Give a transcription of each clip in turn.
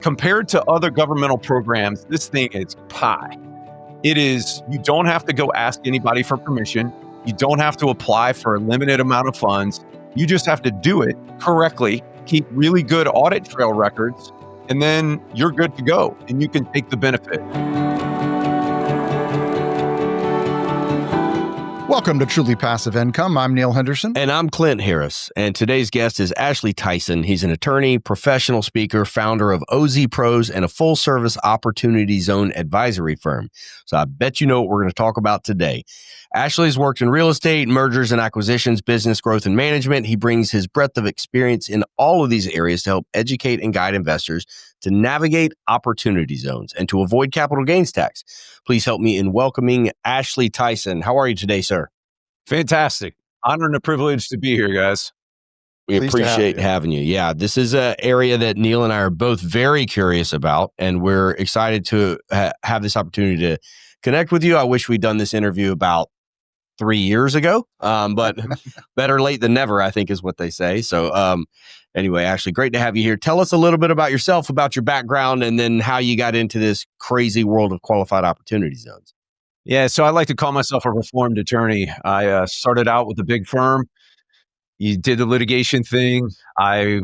Compared to other governmental programs, this thing is pie. It is, you don't have to go ask anybody for permission. You don't have to apply for a limited amount of funds. You just have to do it correctly, keep really good audit trail records, and then you're good to go and you can take the benefit. Welcome to Truly Passive Income. I'm Neil Henderson. And I'm Clint Harris. And today's guest is Ashley Tison. He's an attorney, professional speaker, founder of OZPros, and a full-service opportunity zone advisory firm. So I bet you know what we're going to talk about today. Ashley's worked in real estate, mergers and acquisitions, business growth and management. He brings his breadth of experience in all of these areas to help educate and guide investors to navigate opportunity zones and to avoid capital gains tax. Please help me in welcoming Ashley Tison. How are you today, sir? Fantastic. Honor and a privilege to be here, guys. We appreciate having you. Yeah, this is an area that Neil and I are both very curious about, and we're excited to have this opportunity to connect with you. I wish we'd done this interview about 3 years ago, but better late than never, I think is what they say. So anyway, Ashley, great to have you here. Tell us a little bit about yourself, about your background, and then how you got into this crazy world of qualified opportunity zones. Yeah, so I like to call myself a reformed attorney. I started out with a big firm. You did the litigation thing. I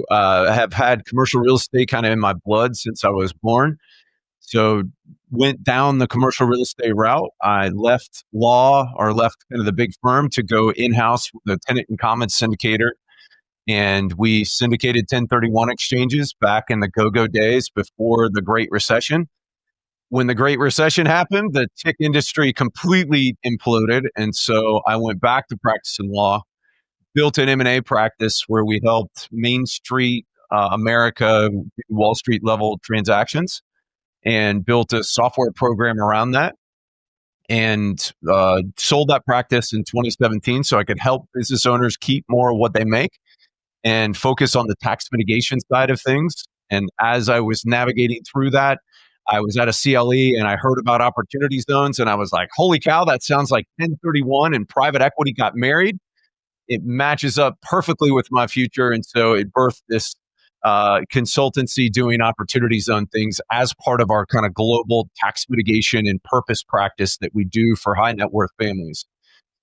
have had commercial real estate kind of in my blood since I was born. So went down the commercial real estate route. I left law or left kind of the big firm to go in-house with the tenant in common syndicator. And we syndicated 1031 exchanges back in the go-go days before the Great Recession. When the Great Recession happened, the tech industry completely imploded. And so I went back to practicing law, built an M&A practice where we helped Main Street, America, Wall Street level transactions, and built a software program around that, and sold that practice in 2017 so I could help business owners keep more of what they make and focus on the tax mitigation side of things. And as I was navigating through that, I was at a CLE and I heard about opportunity zones and I was like, holy cow, that sounds like 1031 and private equity got married. It matches up perfectly with my future. And so it birthed this consultancy doing opportunity zone things as part of our kind of global tax mitigation and purpose practice that we do for high net worth families.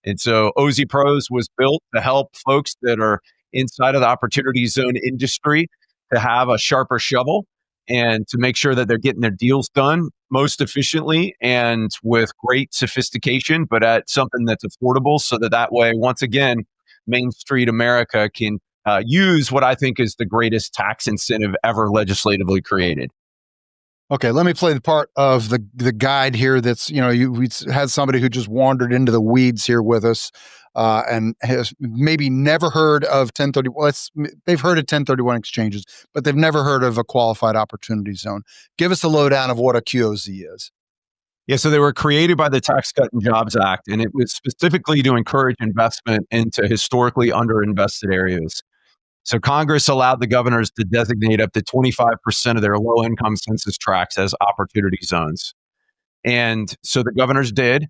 And so OZPros was built to help folks that are inside of the opportunity zone industry to have a sharper shovel and to make sure that they're getting their deals done most efficiently and with great sophistication, but at something that's affordable so that way, once again, Main Street America can use what I think is the greatest tax incentive ever legislatively created. Okay, let me play the part of the guide here. That's, we had somebody who just wandered into the weeds here with us and has maybe never heard of 1031. They've heard of 1031 exchanges, but they've never heard of a qualified opportunity zone. Give us a lowdown of what a QOZ is. Yeah, so they were created by the Tax Cut and Jobs Act, and it was specifically to encourage investment into historically underinvested areas. So Congress allowed the governors to designate up to 25% of their low-income census tracts as opportunity zones. And so the governors did.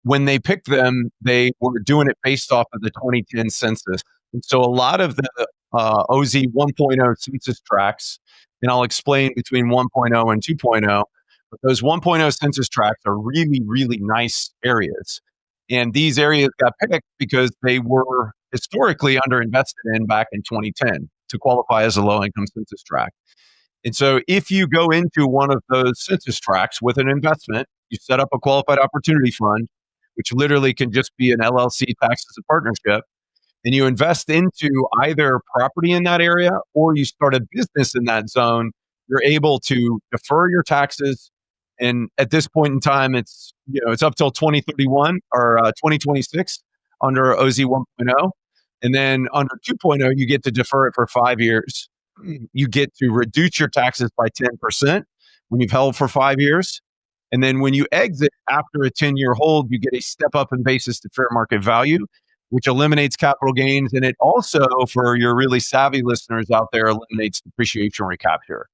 When they picked them, they were doing it based off of the 2010 census. And so a lot of the OZ 1.0 census tracts, and I'll explain between 1.0 and 2.0, but those 1.0 census tracts are really, really nice areas. And these areas got picked because they were historically underinvested in back in 2010 to qualify as a low-income census tract. And so if you go into one of those census tracts with an investment, you set up a qualified opportunity fund, which literally can just be an LLC taxed as a partnership, and you invest into either property in that area or you start a business in that zone, you're able to defer your taxes. And at this point in time, it's up till 2031 or 2026 under OZ 1.0. And then under 2.0, you get to defer it for 5 years. You get to reduce your taxes by 10% when you've held for 5 years. And then when you exit after a 10-year hold, you get a step up in basis to fair market value, which eliminates capital gains. And it also, for your really savvy listeners out there, eliminates depreciation recapture.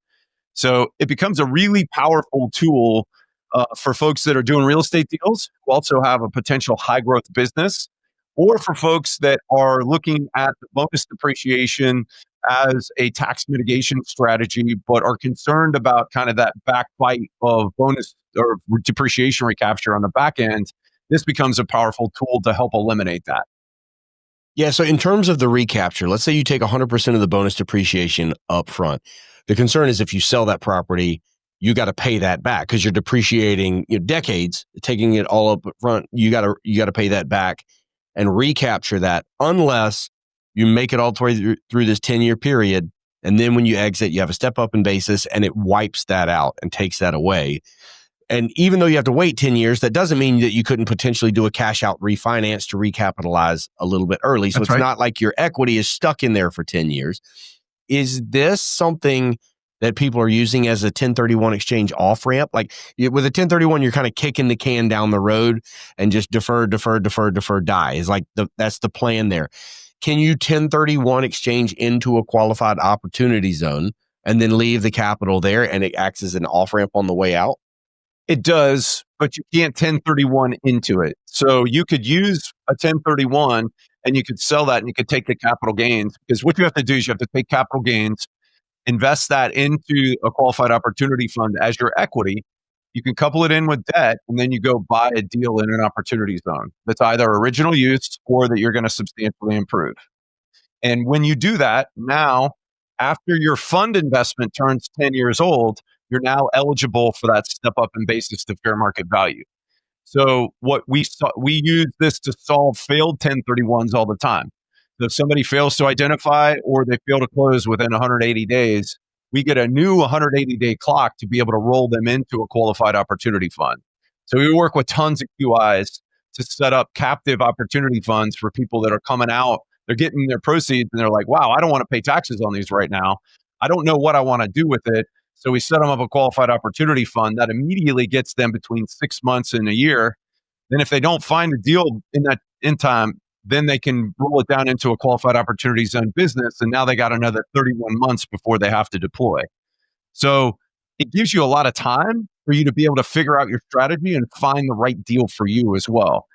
So it becomes a really powerful tool for folks that are doing real estate deals who also have a potential high growth business, or for folks that are looking at the bonus depreciation as a tax mitigation strategy, but are concerned about kind of that backbite of bonus or depreciation recapture on the back end, this becomes a powerful tool to help eliminate that. Yeah. So in terms of the recapture, let's say you take 100% of the bonus depreciation up front. The concern is if you sell that property, you got to pay that back because you're depreciating decades, taking it all up front. You got to pay that back and recapture that unless you make it all the way through this 10-year period. And then when you exit, you have a step up in basis and it wipes that out and takes that away. And even though you have to wait 10 years, that doesn't mean that you couldn't potentially do a cash out refinance to recapitalize a little bit early. So That's it's right. not like your equity is stuck in there for 10 years. Is this something that people are using as a 1031 exchange off ramp? Like with a 1031, you're kind of kicking the can down the road and just defer, die. Is like that's the plan there. Can you 1031 exchange into a qualified opportunity zone and then leave the capital there and it acts as an off ramp on the way out? It does, but you can't 1031 into it. So you could use a 1031 and you could sell that and you could take the capital gains, because what you have to do is you have to take capital gains, invest that into a qualified opportunity fund as your equity. You can couple it in with debt, and then you go buy a deal in an opportunity zone that's either original use or that you're going to substantially improve. And when you do that, now, after your fund investment turns 10 years old, you're now eligible for that step up in basis to fair market value. So what we use this to solve failed 1031s all the time. So if somebody fails to identify or they fail to close within 180 days, we get a new 180-day clock to be able to roll them into a qualified opportunity fund. So we work with tons of QIs to set up captive opportunity funds for people that are coming out. They're getting their proceeds and they're like, wow, I don't want to pay taxes on these right now. I don't know what I want to do with it. So we set them up a qualified opportunity fund that immediately gets them between 6 months and a year. Then if they don't find a deal in time, then they can roll it down into a qualified opportunity zone business. And now they got another 31 months before they have to deploy. So it gives you a lot of time for you to be able to figure out your strategy and find the right deal for you as well.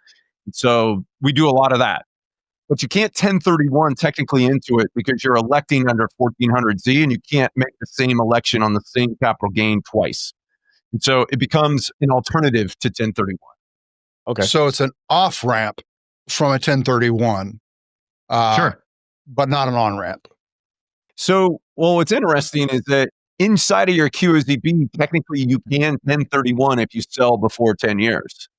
So we do a lot of that. But you can't 1031 technically into it because you're electing under 1400Z and you can't make the same election on the same capital gain twice. And so it becomes an alternative to 1031. Okay. So it's an off ramp from a 1031. Sure. But not an on ramp. So, well, what's interesting is that inside of your QOZB, technically you can 1031 if you sell before 10 years.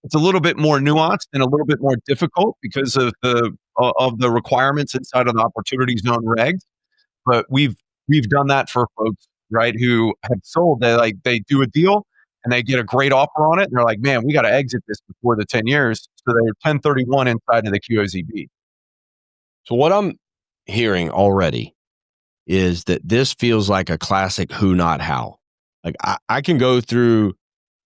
It's a little bit more nuanced and a little bit more difficult because of the requirements inside of the opportunity zone regs. But we've done that for folks, right, who have sold. They do a deal and they get a great offer on it, and they're like, man, we got to exit this before the 10 years. So they're 1031 inside of the QOZB. So what I'm hearing already is that this feels like a classic who, not how. Like I can go through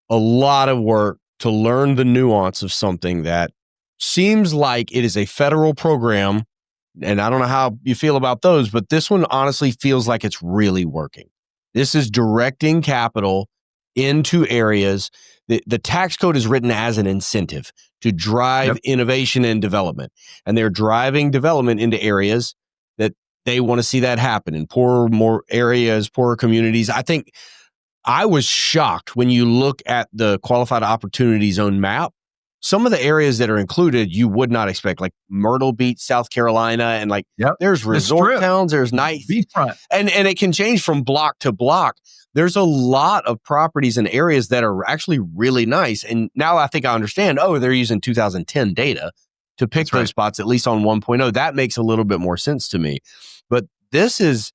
a lot of work to learn the nuance of something that seems like it is a federal program. And I don't know how you feel about those, but this one honestly feels like it's really working. This is directing capital into areas. The tax code is written as an incentive to drive innovation and development. And they're driving development into areas that they want to see that happen in more areas, poorer communities. I think I was shocked when you look at the qualified opportunity zone map. Some of the areas that are included, you would not expect, like Myrtle Beach, South Carolina, and there's resort towns, there's nice beachfront, and it can change from block to block. There's a lot of properties and areas that are actually really nice. And now I think I understand. Oh, they're using 2010 data to pick those spots, at least on 1.0. That makes a little bit more sense to me. But there's a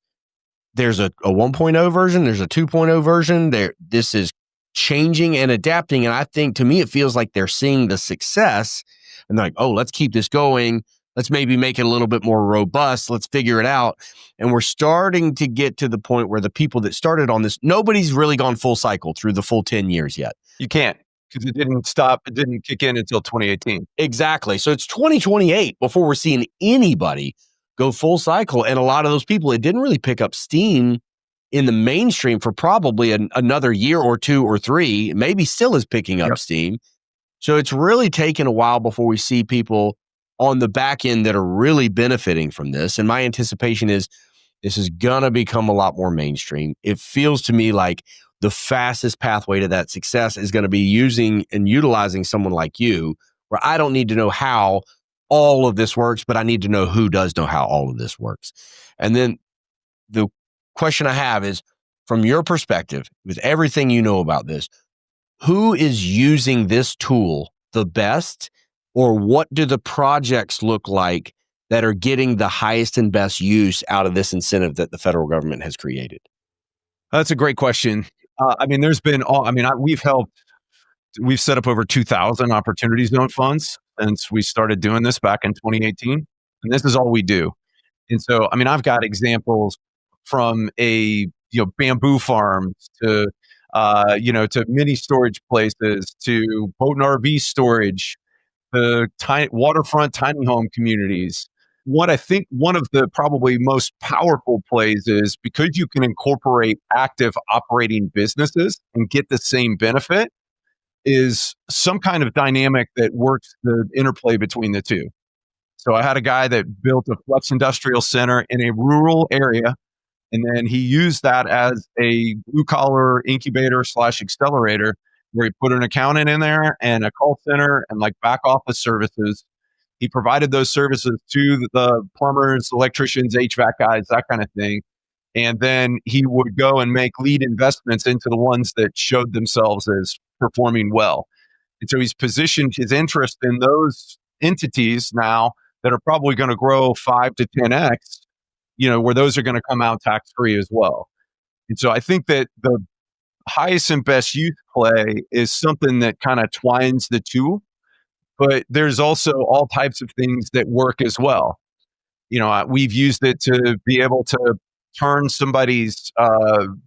1.0 version, there's a 2.0 version. This is changing and adapting. And I think, to me, it feels like they're seeing the success and they're like, oh, let's keep this going. Let's maybe make it a little bit more robust. Let's figure it out. And we're starting to get to the point where the people that started on this, nobody's really gone full cycle through the full 10 years yet. You can't, because it didn't stop. It didn't kick in until 2018. Exactly. So it's 2028 before we're seeing anybody go full cycle. And a lot of those people, it didn't really pick up steam in the mainstream for probably another year or 2 or 3, maybe still is picking up steam. So it's really taken a while before we see people on the back end that are really benefiting from this. And my anticipation is This is going to become a lot more mainstream. It feels to me like the fastest pathway to that success is going to be using and utilizing someone like you, where I don't need to know how all of this works, but I need to know who does know how all of this works. And then the question I have is, from your perspective, with everything you know about this, who is using this tool the best, or what do the projects look like that are getting the highest and best use out of this incentive that the federal government has created? That's a great question. I mean, we've set up over 2,000 opportunity zone funds since we started doing this back in 2018. And this is all we do. And so, I mean, I've got examples from bamboo farms to mini storage places to boat and RV storage, the waterfront tiny home communities. What I think one of the probably most powerful plays is because you can incorporate active operating businesses and get the same benefit is some kind of dynamic that works the interplay between the two. So I had a guy that built a flex industrial center in a rural area, and then he used that as a blue collar incubator / accelerator where he put an accountant in there and a call center and like back office services. He provided those services to the plumbers, electricians, HVAC guys, that kind of thing. And then he would go and make lead investments into the ones that showed themselves as performing well. And so he's positioned his interest in those entities now that are probably going to grow 5 to 10x, where those are going to come out tax free as well. And so I think that the highest and best use play is something that kind of twines the two, but there's also all types of things that work as well. We've used it to be able to turn somebody's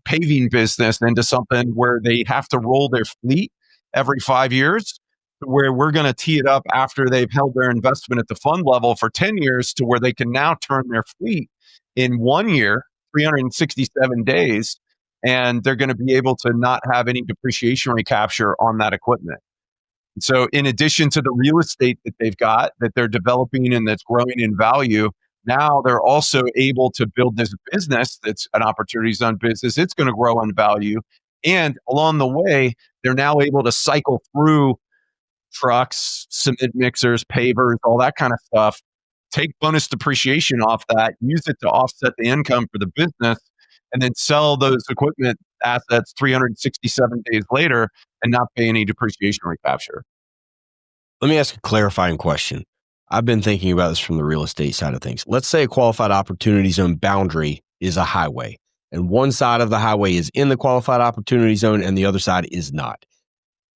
paving business into something where they have to roll their fleet every 5 years, where we're going to tee it up after they've held their investment at the fund level for 10 years to where they can now turn their fleet in 1 year, 367 days, and they're going to be able to not have any depreciation recapture on that equipment. So in addition to the real estate that they've got that they're developing and that's growing in value, now they're also able to build this business that's an opportunity zone business. It's going to grow in value. And along the way, they're now able to cycle through trucks, cement mixers, pavers, all that kind of stuff, take bonus depreciation off that, use it to offset the income for the business, and then sell those equipment assets 367 days later and not pay any depreciation recapture. Let me ask a clarifying question. I've been thinking about this from the real estate side of things. Let's say a qualified opportunity zone boundary is a highway, and one side of the highway is in the qualified opportunity zone and the other side is not.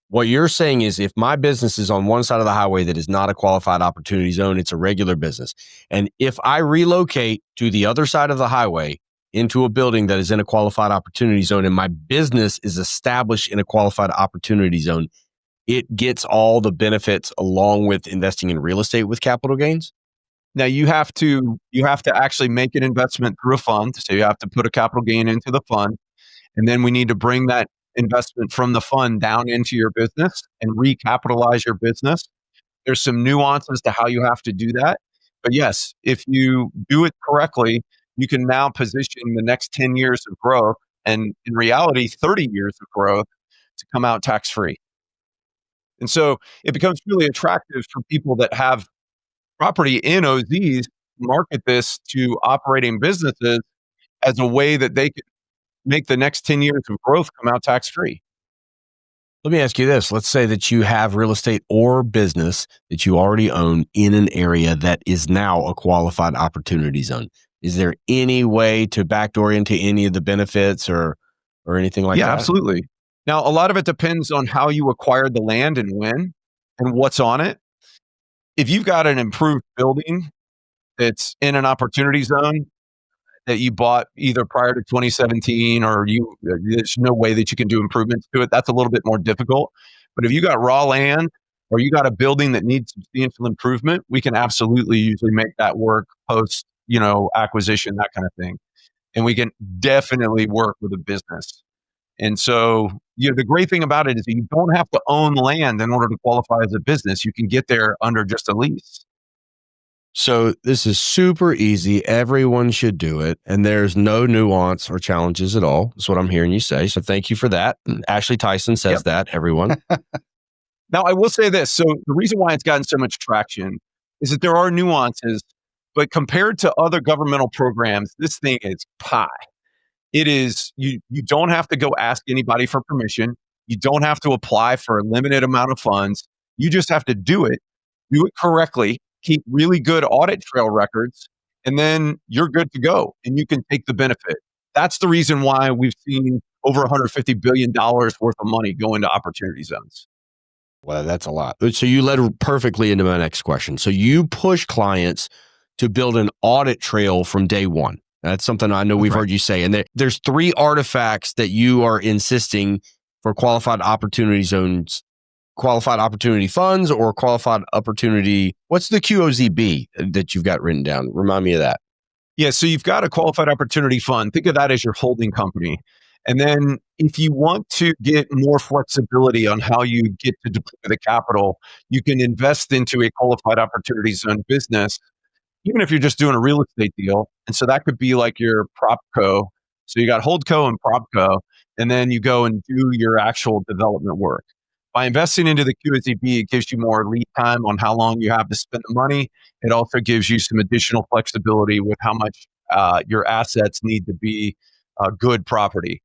What you're saying is if my business is on one side of the highway that is not a qualified opportunity zone, it's a regular business. And if I relocate to the other side of the highway into a building that is in a qualified opportunity zone and my business is established in a qualified opportunity zone, it gets all the benefits along with investing in real estate with capital gains? Now you have to actually make an investment through a fund. So you have to put a capital gain into the fund. And then we need to bring that investment from the fund down into your business and recapitalize your business. There's some nuances to how you have to do that. But yes, if you do it correctly, you can now position the next 10 years of growth and in reality, 30 years of growth to come out tax free. And so it becomes really attractive for people that have property in OZs, market this to operating businesses as a way that they can make the next 10 years of growth come out tax free. Let me ask you this. Let's say that you have real estate or business that you already own in an area that is now a qualified opportunity zone. Is there any way to backdoor into any of the benefits or anything like that? Yeah, absolutely. Now, a lot of it depends on how you acquired the land and when and what's on it. If you've got an improved building that's in an opportunity zone that you bought either prior to 2017 or there's no way that you can do improvements to it, that's a little bit more difficult. But if you got raw land or you got a building that needs substantial improvement, we can absolutely usually make that work post, acquisition, that kind of thing. And we can definitely work with a business. And so, the great thing about it is you don't have to own land in order to qualify as a business. You can get there under just a lease. So this is super easy. Everyone should do it. And there's no nuance or challenges at all. That's what I'm hearing you say. So thank you for that. Ashley Tison says Yep. that, everyone. Now, I will say this. So the reason why it's gotten so much traction is that there are nuances, but compared to other governmental programs, this thing is pie. It is, you don't have to go ask anybody for permission. You don't have to apply for a limited amount of funds. You just have to do it correctly, keep really good audit trail records, and then you're good to go and you can take the benefit. That's the reason why we've seen over $150 billion worth of money go into opportunity zones. Well, that's a lot. So you led perfectly into my next question. So you push clients to build an audit trail from day one. That's something I know we've heard you say. And there's 3 artifacts that you are insisting for qualified opportunity zones, qualified opportunity funds, or qualified opportunity. What's the QOZB that you've got written down? Remind me of that. Yeah, so you've got a qualified opportunity fund. Think of that as your holding company. And then if you want to get more flexibility on how you get to deploy the capital, you can invest into a qualified opportunity zone business, even if you're just doing a real estate deal. And so that could be like your prop co. So you got holdco and prop co, and then you go and do your actual development work. By investing into the QSEB, it gives you more lead time on how long you have to spend the money. It also gives you some additional flexibility with how much your assets need to be good property.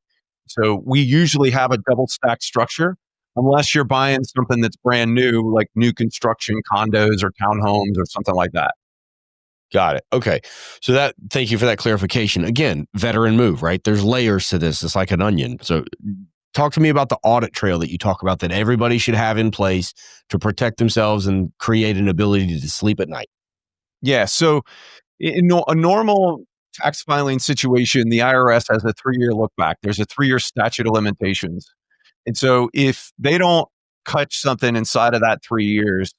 So we usually have a double stack structure, unless you're buying something that's brand new, like new construction condos or townhomes or something like that. Got it. Okay. So thank you for that clarification. Again, veteran move, right? There's layers to this. It's like an onion. So talk to me about the audit trail that you talk about that everybody should have in place to protect themselves and create an ability to sleep at night. Yeah. So in a normal tax filing situation, the IRS has a 3-year look back. There's a 3-year statute of limitations. And so if they don't catch something inside of that 3 years,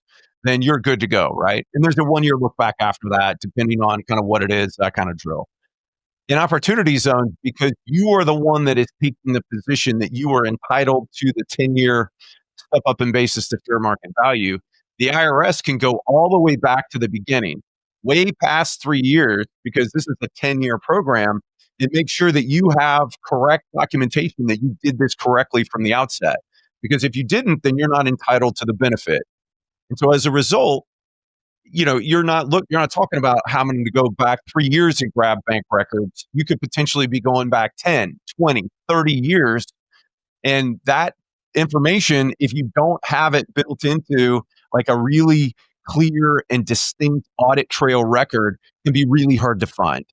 then you're good to go, right? And there's a 1-year look back after that, depending on kind of what it is, that kind of drill. In opportunity zones, because you are the one that is taking the position that you are entitled to the 10-year step up in basis to fair market value, the IRS can go all the way back to the beginning, way past 3 years, because this is a 10-year program, and make sure that you have correct documentation that you did this correctly from the outset. Because if you didn't, then you're not entitled to the benefit. And so as a result, you're not talking about having to go back 3 years and grab bank records. You could potentially be going back 10, 20, 30 years. And that information, if you don't have it built into like a really clear and distinct audit trail record, can be really hard to find.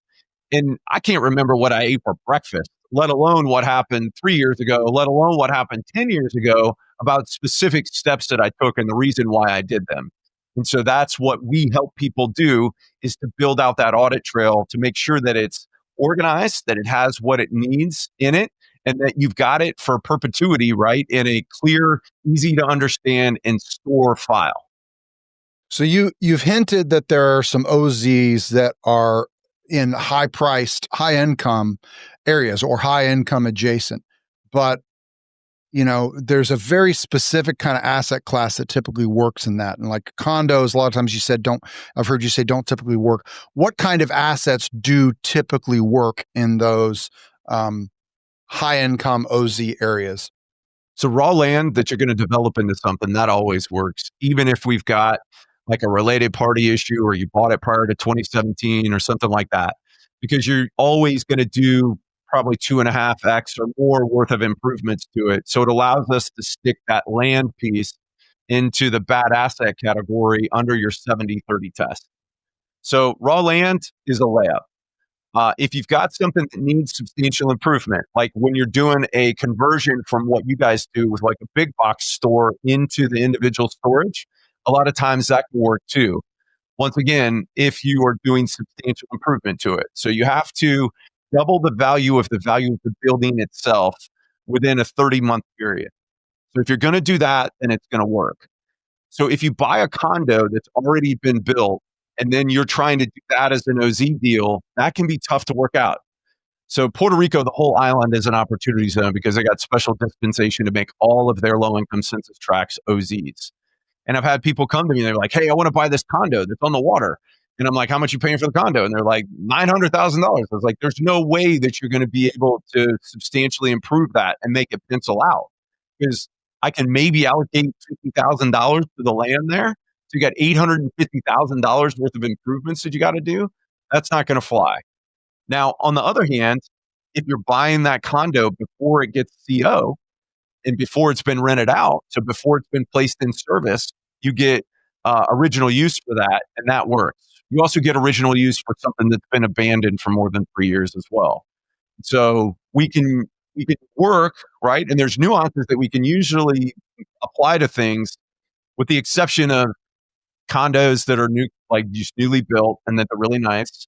And I can't remember what I ate for breakfast, let alone what happened 3 years ago, let alone what happened 10 years ago about specific steps that I took and the reason why I did them. And so that's what we help people do, is to build out that audit trail to make sure that it's organized, that it has what it needs in it, and that you've got it for perpetuity, right? In a clear, easy to understand and store file. So you've hinted that there are some OZs that are in high priced, high income areas or high income adjacent, but there's a very specific kind of asset class that typically works in that. And like condos, a lot of times I've heard you say don't typically work. What kind of assets do typically work in those high income OZ areas? So raw land that you're going to develop into something, that always works, even if we've got like a related party issue or you bought it prior to 2017 or something like that, because you're always going to do probably 2.5x or more worth of improvements to it. So it allows us to stick that land piece into the bad asset category under your 70-30 test. So raw land is a layup. If you've got something that needs substantial improvement, like when you're doing a conversion from what you guys do with like a big box store into the individual storage, a lot of times that can work too. Once again, if you are doing substantial improvement to it. So you have to double the value of the building itself within a 30-month period. So if you're going to do that, then it's going to work. So if you buy a condo that's already been built and then you're trying to do that as an OZ deal, that can be tough to work out. So Puerto Rico, the whole island, is an opportunity zone because they got special dispensation to make all of their low-income census tracts OZs. And I've had people come to me and they're like, hey, I want to buy this condo that's on the water. And I'm like, how much you paying for the condo? And they're like, $900,000. I was like, there's no way that you're going to be able to substantially improve that and make it pencil out, because I can maybe allocate $50,000 to the land there. So you got $850,000 worth of improvements that you got to do. That's not going to fly. Now, on the other hand, if you're buying that condo before it gets CO and before it's been rented out, so before it's been placed in service, you get original use for that, and that works. You also get original use for something that's been abandoned for more than 3 years as well. So we can work, right? And there's nuances that we can usually apply to things, with the exception of condos that are new, like just newly built and that they're really nice.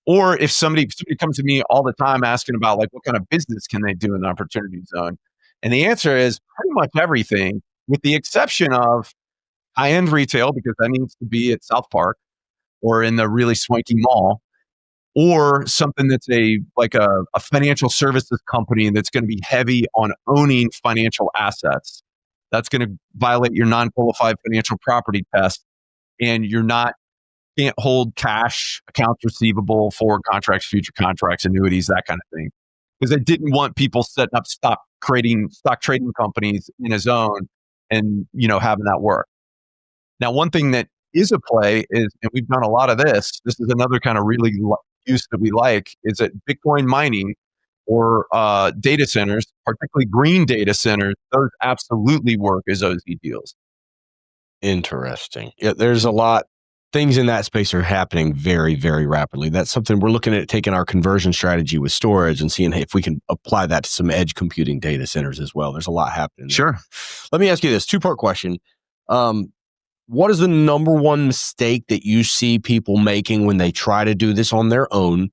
Or if somebody comes to me all the time asking about like what kind of business can they do in the opportunity zone, and the answer is pretty much everything, with the exception of high-end retail, because that needs to be at South Park or in the really swanky mall, or something that's a financial services company that's going to be heavy on owning financial assets. That's going to violate your non-qualified financial property test, and can't hold cash, accounts receivable, forward contracts, future contracts, annuities, that kind of thing. Because they didn't want people setting up stock trading companies in a zone and having that work. Now, one thing that is a play is, and we've done a lot of this. This is another kind of really use that we like, is that Bitcoin mining or data centers, particularly green data centers, those absolutely work as OZ deals. Interesting. Yeah, there's a lot. Things in that space are happening very, very rapidly. That's something we're looking at, taking our conversion strategy with storage and seeing if we can apply that to some edge computing data centers as well. There's a lot happening there. Sure. Let me ask you this two-part question. What is the number one mistake that you see people making when they try to do this on their own?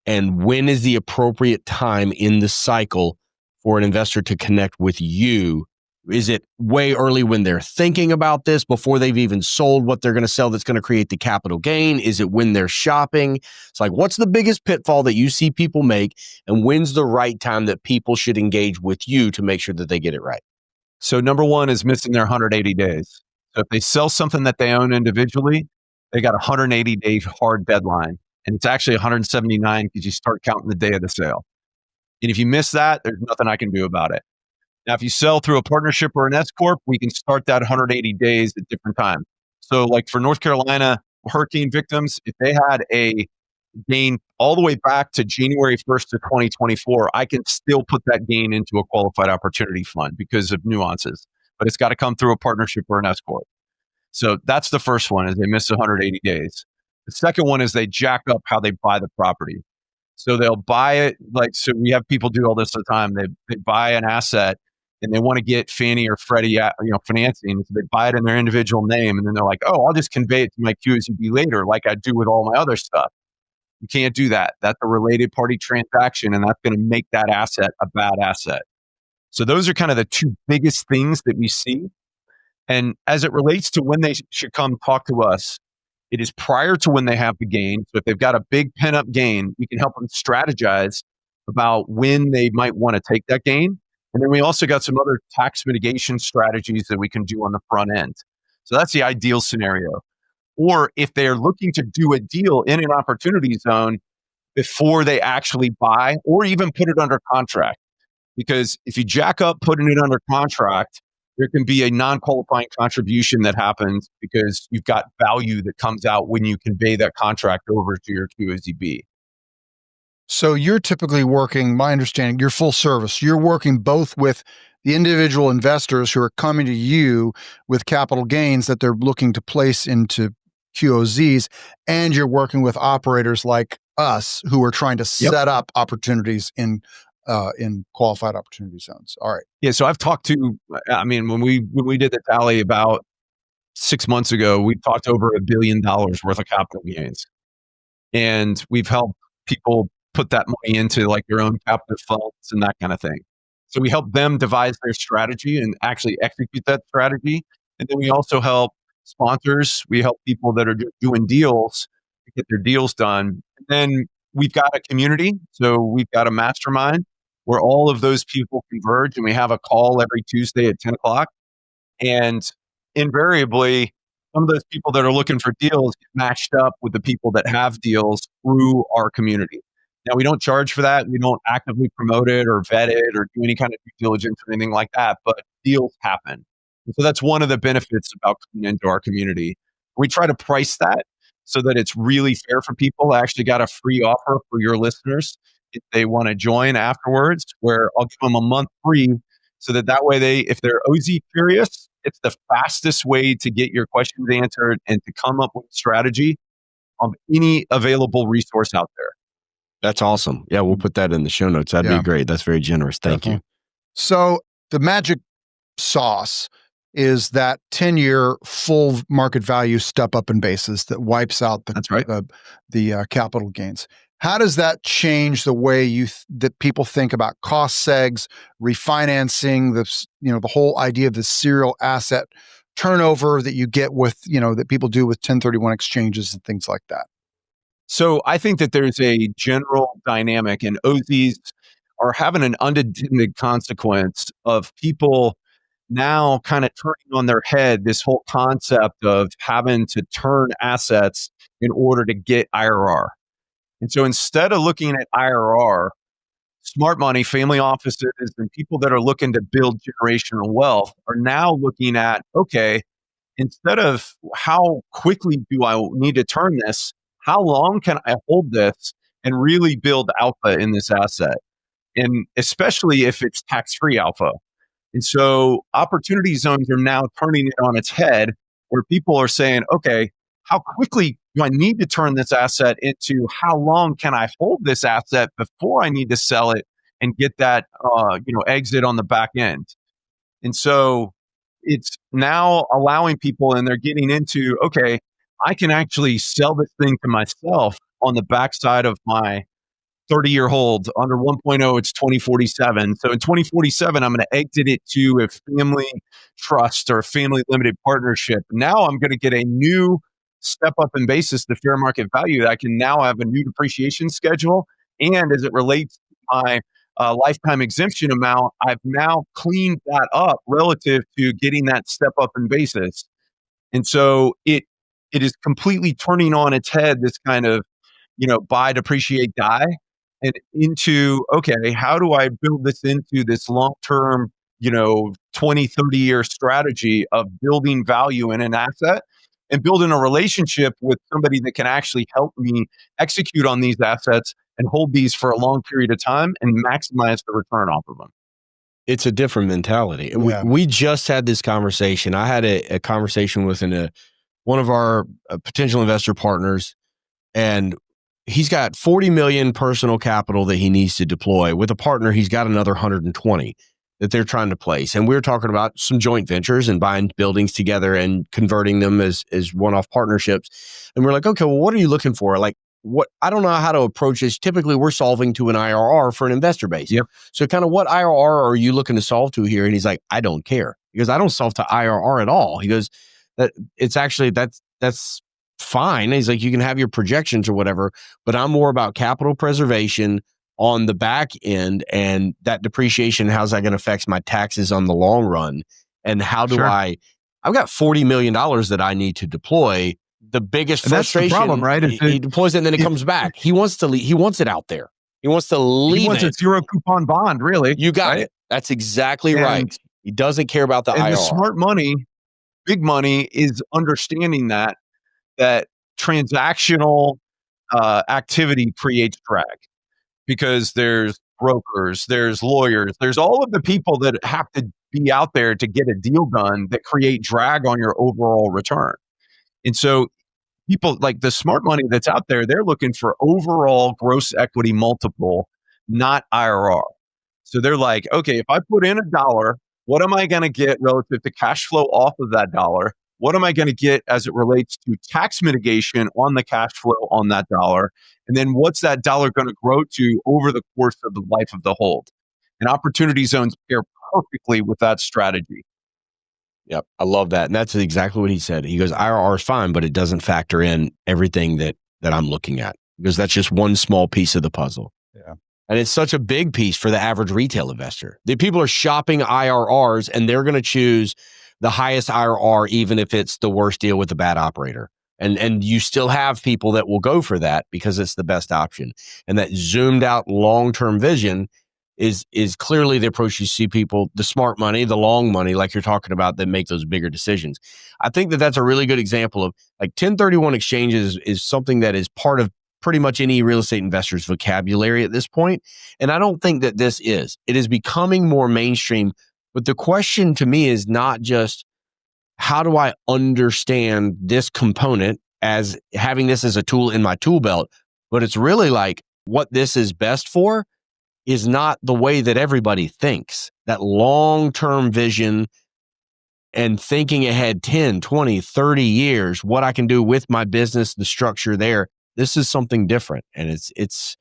And when is the appropriate time in the cycle for an investor to connect with you? Is it way early when they're thinking about this before they've even sold what they're going to sell that's going to create the capital gain? Is it when they're shopping? It's like, what's the biggest pitfall that you see people make? And when's the right time that people should engage with you to make sure that they get it right? So number one is missing their 180 days. So if they sell something that they own individually, they got a 180-day hard deadline. And it's actually 179 because you start counting the day of the sale. And if you miss that, there's nothing I can do about it. Now, if you sell through a partnership or an S Corp, we can start that 180 days at different times. So like for North Carolina hurricane victims, if they had a gain all the way back to January 1st of 2024, I can still put that gain into a qualified opportunity fund because of nuances. But it's got to come through a partnership or an S Corp. So that's the first one, is they miss 180 days. The second one is they jack up how they buy the property. So they'll buy it, so we have people do all this all the time. They buy an asset and they want to get Fannie or Freddie, financing. So they buy it in their individual name, and then they're like, "Oh, I'll just convey it to my QSEB later, like I do with all my other stuff." You can't do that. That's a related party transaction, and that's going to make that asset a bad asset. So those are kind of the two biggest things that we see. And as it relates to when they should come talk to us, it is prior to when they have the gain. So if they've got a big pent-up gain, we can help them strategize about when they might want to take that gain. And then we also got some other tax mitigation strategies that we can do on the front end. So that's the ideal scenario. Or if they're looking to do a deal in an opportunity zone before they actually buy or even put it under contract. Because if you jack up putting it under contract, there can be a non-qualifying contribution that happens because you've got value that comes out when you convey that contract over to your QSEB. So you're typically working, my understanding, you're full service. You're working both with the individual investors who are coming to you with capital gains that they're looking to place into QOZs, and you're working with operators like us who are trying to set up opportunities in qualified opportunity zones. All right. Yeah. So I've talked to, when we did the tally about 6 months ago, we talked over $1 billion worth of capital gains, and we've helped people put that money into like their own captive funds and that kind of thing. So we help them devise their strategy and actually execute that strategy. And then we also help sponsors. We help people that are doing deals to get their deals done. And then we've got a community. So we've got a mastermind where all of those people converge, and we have a call every Tuesday at 10 o'clock. And invariably, some of those people that are looking for deals get matched up with the people that have deals through our community. Now, we don't charge for that. We don't actively promote it or vet it or do any kind of due diligence or anything like that, but deals happen. And so that's one of the benefits about coming into our community. We try to price that so that it's really fair for people. I actually got a free offer for your listeners if they want to join afterwards, where I'll give them a month free so that way if they're OZ curious, it's the fastest way to get your questions answered and to come up with a strategy of any available resource out there. That's awesome. Yeah, we'll put that in the show notes. That'd be great. That's very generous. Thank you. So the magic sauce is that 10-year full market value step up in basis that wipes out the capital gains. How does that change the way that people think about cost segs, refinancing, the whole idea of the serial asset turnover that you get with, that people do with 1031 exchanges and things like that? So I think that there's a general dynamic, and OZs are having an unintended consequence of people now kind of turning on their head this whole concept of having to turn assets in order to get IRR. And so instead of looking at IRR, smart money, family offices, and people that are looking to build generational wealth are now looking at, okay, instead of how quickly do I need to turn this, how long can I hold this and really build alpha in this asset? And especially if it's tax-free alpha. And so opportunity zones are now turning it on its head, where people are saying, okay, how quickly do I need to turn this asset into how long can I hold this asset before I need to sell it and get that exit on the back end? And so it's now allowing people, and they're getting into, okay, I can actually sell this thing to myself on the backside of my 30-year hold. Under 1.0, it's 2047. So in 2047, I'm going to exit it to a family trust or a family limited partnership. Now I'm going to get a new step up in basis to fair market value. I can now have a new depreciation schedule. And as it relates to my lifetime exemption amount, I've now cleaned that up relative to getting that step up in basis. And so it is completely turning on its head this kind of, buy, depreciate, die, and into, okay, how do I build this into this long-term, 20, 30-year strategy of building value in an asset and building a relationship with somebody that can actually help me execute on these assets and hold these for a long period of time and maximize the return off of them. It's a different mentality. Yeah. We just had this conversation. I had a conversation with one of our potential investor partners, and he's got 40 million personal capital that he needs to deploy. With a partner, he's got another 120 that they're trying to place. And we're talking about some joint ventures and buying buildings together and converting them as one-off partnerships. And we're like, okay, well, what are you looking for? Like, I don't know how to approach this. Typically, we're solving to an IRR for an investor base. Yep. So kind of what IRR are you looking to solve to here? And he's like, I don't care. He goes, I don't solve to IRR at all. He goes, that it's actually, that's fine. He's like, you can have your projections or whatever, but I'm more about capital preservation on the back end, and that depreciation, how's that going to affect my taxes on the long run? And how do I've got $40 million that I need to deploy. The biggest frustration, that's the problem, right? He deploys it and then it comes back. He wants to leave. He wants it out there. He wants to leave. He wants a zero coupon bond, really. You got it. That's exactly right. He doesn't care about the IRR. The smart money, big money, is understanding that transactional activity creates drag, because there's brokers, there's lawyers, there's all of the people that have to be out there to get a deal done that create drag on your overall return. And so people like the smart money that's out there, they're looking for overall gross equity multiple, not IRR. So they're like, okay, if I put in $1, what am I going to get relative to cash flow off of that dollar? What am I going to get as it relates to tax mitigation on the cash flow on that dollar? And then what's that dollar going to grow to over the course of the life of the hold? And opportunity zones pair perfectly with that strategy. Yep. I love that. And that's exactly what he said. He goes, IRR is fine, but it doesn't factor in everything that I'm looking at, because that's just one small piece of the puzzle. Yeah. And it's such a big piece for the average retail investor. The people are shopping IRRs, and they're going to choose the highest IRR, even if it's the worst deal with a bad operator. And you still have people that will go for that because it's the best option. And that zoomed out long-term vision is clearly the approach you see people, the smart money, the long money, like you're talking about, that make those bigger decisions. I think that that's a really good example of like 1031 exchanges is something that is part of pretty much any real estate investor's vocabulary at this point. And I don't think that this is. It is becoming more mainstream. But the question to me is not just, how do I understand this component as having this as a tool in my tool belt? But it's really like, what this is best for is not the way that everybody thinks. That long-term vision and thinking ahead 10, 20, 30 years, what I can do with my business, the structure there. This is something different. And it's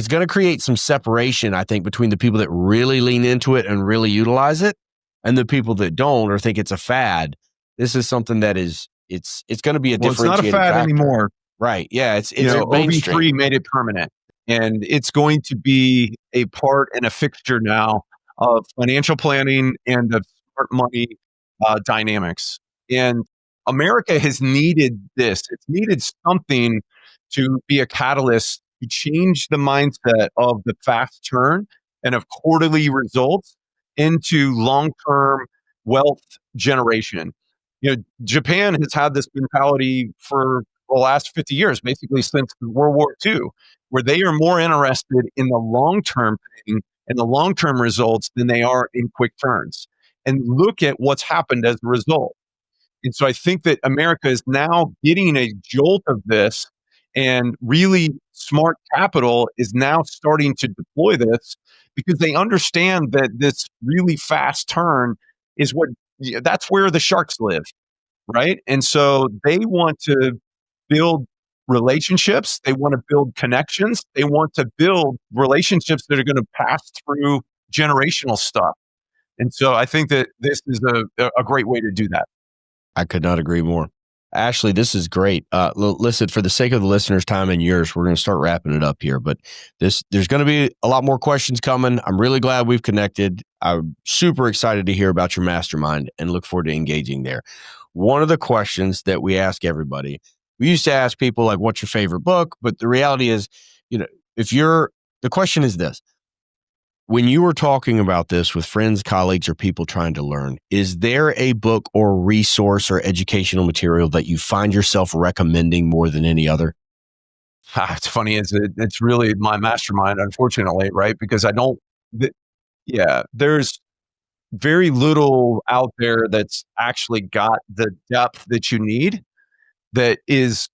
going to create some separation, I think, between the people that really lean into it and really utilize it and the people that don't or think it's a fad. This is something that is, it's going to be a differentiating it's not a fad factor. Anymore. Right. Yeah. It's mainstream. OV3 made it permanent, and it's going to be a part and a fixture now of financial planning and of smart money dynamics. And America has needed this. It's needed something to be a catalyst to change the mindset of the fast turn and of quarterly results into long-term wealth generation. Japan has had this mentality for the last 50 years, basically since World War II, where they are more interested in the long-term thing and the long-term results than they are in quick turns. And look at what's happened as a result. And so I think that America is now getting a jolt of this, and really smart capital is now starting to deploy this because they understand that this really fast turn is that's where the sharks live, right? And so they want to build relationships. They want to build connections. They want to build relationships that are going to pass through generational stuff. And so I think that this is a great way to do that. I could not agree more. Ashley, this is great. Listen, for the sake of the listeners' time and yours, we're going to start wrapping it up here. But there's going to be a lot more questions coming. I'm really glad we've connected. I'm super excited to hear about your mastermind and look forward to engaging there. One of the questions that we ask everybody, we used to ask people like, what's your favorite book? But the reality is, the question is this. When you were talking about this with friends, colleagues, or people trying to learn, is there a book or resource or educational material that you find yourself recommending more than any other? It's funny, it's really my mastermind, unfortunately, right? Because there's very little out there that's actually got the depth that you need that is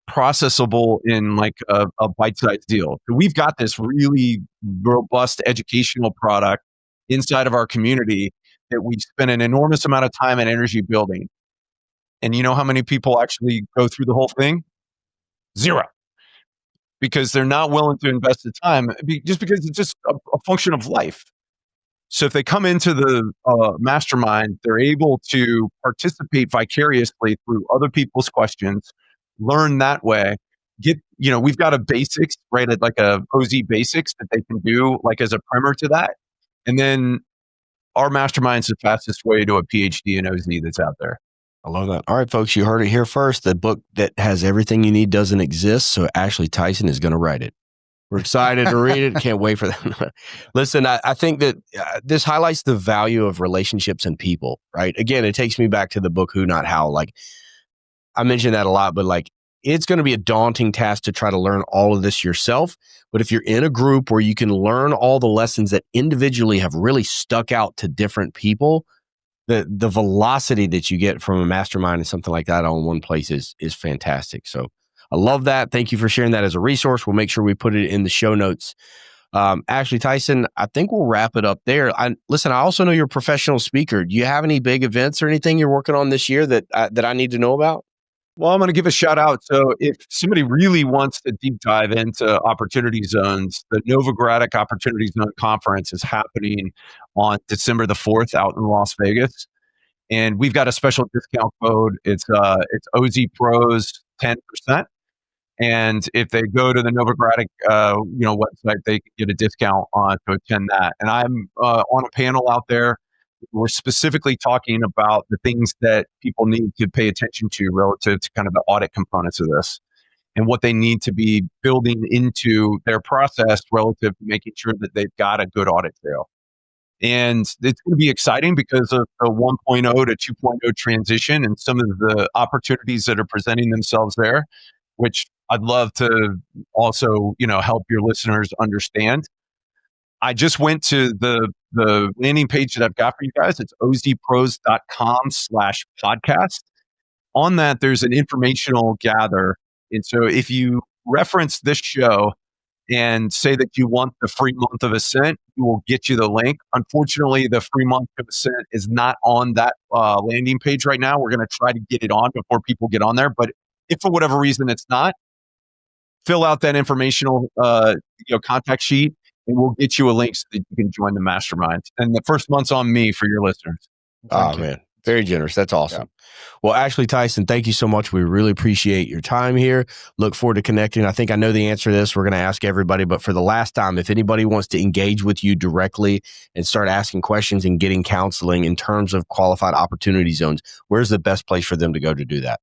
processable in like a bite-sized deal. We've got this really robust educational product inside of our community that we spend an enormous amount of time and energy building. And you know how many people actually go through the whole thing? 0. Because they're not willing to invest the time, just because it's just a function of life. So if they come into the mastermind, they're able to participate vicariously through other people's questions, learn that way. We've got a basics, right? Like a OZ basics that they can do like as a primer to that. And then our mastermind's the fastest way to a PhD in OZ that's out there. I love that. All right, folks, you heard it here first. The book that has everything you need doesn't exist. So Ashley Tison is going to write it. We're excited to read it. Can't wait for that. Listen, I think that this highlights the value of relationships and people, right? Again, it takes me back to the book, Who Not How. Like, I mention that a lot, but like, it's going to be a daunting task to try to learn all of this yourself. But if you're in a group where you can learn all the lessons that individually have really stuck out to different people, the velocity that you get from a mastermind and something like that all in one place is fantastic. So I love that. Thank you for sharing that as a resource. We'll make sure we put it in the show notes. Ashley Tison, I think we'll wrap it up there. I also know you're a professional speaker. Do you have any big events or anything you're working on this year that I need to know about? Well, I'm going to give a shout out. So if somebody really wants to deep dive into opportunity zones, the Novogradac Opportunity Zone Conference is happening on December the 4th out in Las Vegas. And we've got a special discount code. It's OZPros 10%. And if they go to the Novogradac website, they can get a discount on to attend that. And I'm on a panel out there we're specifically talking about the things that people need to pay attention to relative to kind of the audit components of this and what they need to be building into their process relative to making sure that they've got a good audit trail. And it's going to be exciting because of the 1.0 to 2.0 transition and some of the opportunities that are presenting themselves there, which I'd love to also, help your listeners understand. I just went to the landing page that I've got for you guys. It's ozpros.com/podcast. On that, there's an informational gather. And so if you reference this show and say that you want the free month of Ascent, we will get you the link. Unfortunately, the free month of Ascent is not on that landing page right now. We're going to try to get it on before people get on there. But if for whatever reason it's not, fill out that informational contact sheet, and we'll get you a link so that you can join the mastermind. And the first month's on me for your listeners. Oh, man. Very generous. That's awesome. Yeah. Well, Ashley Tison, thank you so much. We really appreciate your time here. Look forward to connecting. I think I know the answer to this. We're going to ask everybody, but for the last time, if anybody wants to engage with you directly and start asking questions and getting counseling in terms of qualified opportunity zones, where's the best place for them to go to do that?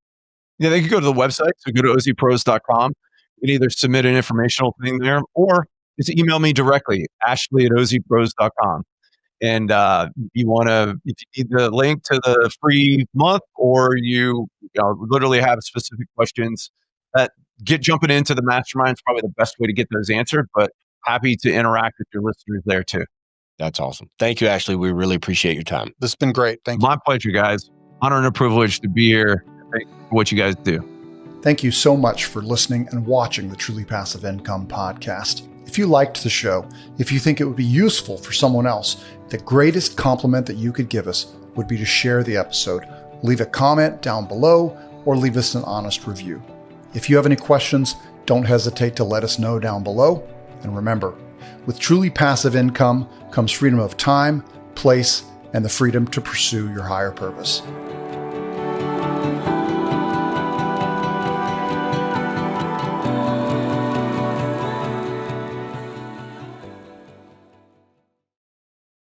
Yeah, they can go to the website. So go to OZPros.com. You can either submit an informational thing there or just email me directly, ashley@OZPros.com. And if you need the link to the free month, or you literally have specific questions that jumping into the mastermind is probably the best way to get those answered, but happy to interact with your listeners there too. That's awesome. Thank you, Ashley. We really appreciate your time. This has been great. Thank you. My pleasure, guys. Honor and a privilege to be here. Thank you for what you guys do. Thank you so much for listening and watching the Truly Passive Income podcast. If you liked the show, if you think it would be useful for someone else, the greatest compliment that you could give us would be to share the episode, leave a comment down below, or leave us an honest review. If you have any questions, don't hesitate to let us know down below. And remember, with truly passive income comes freedom of time, place, and the freedom to pursue your higher purpose.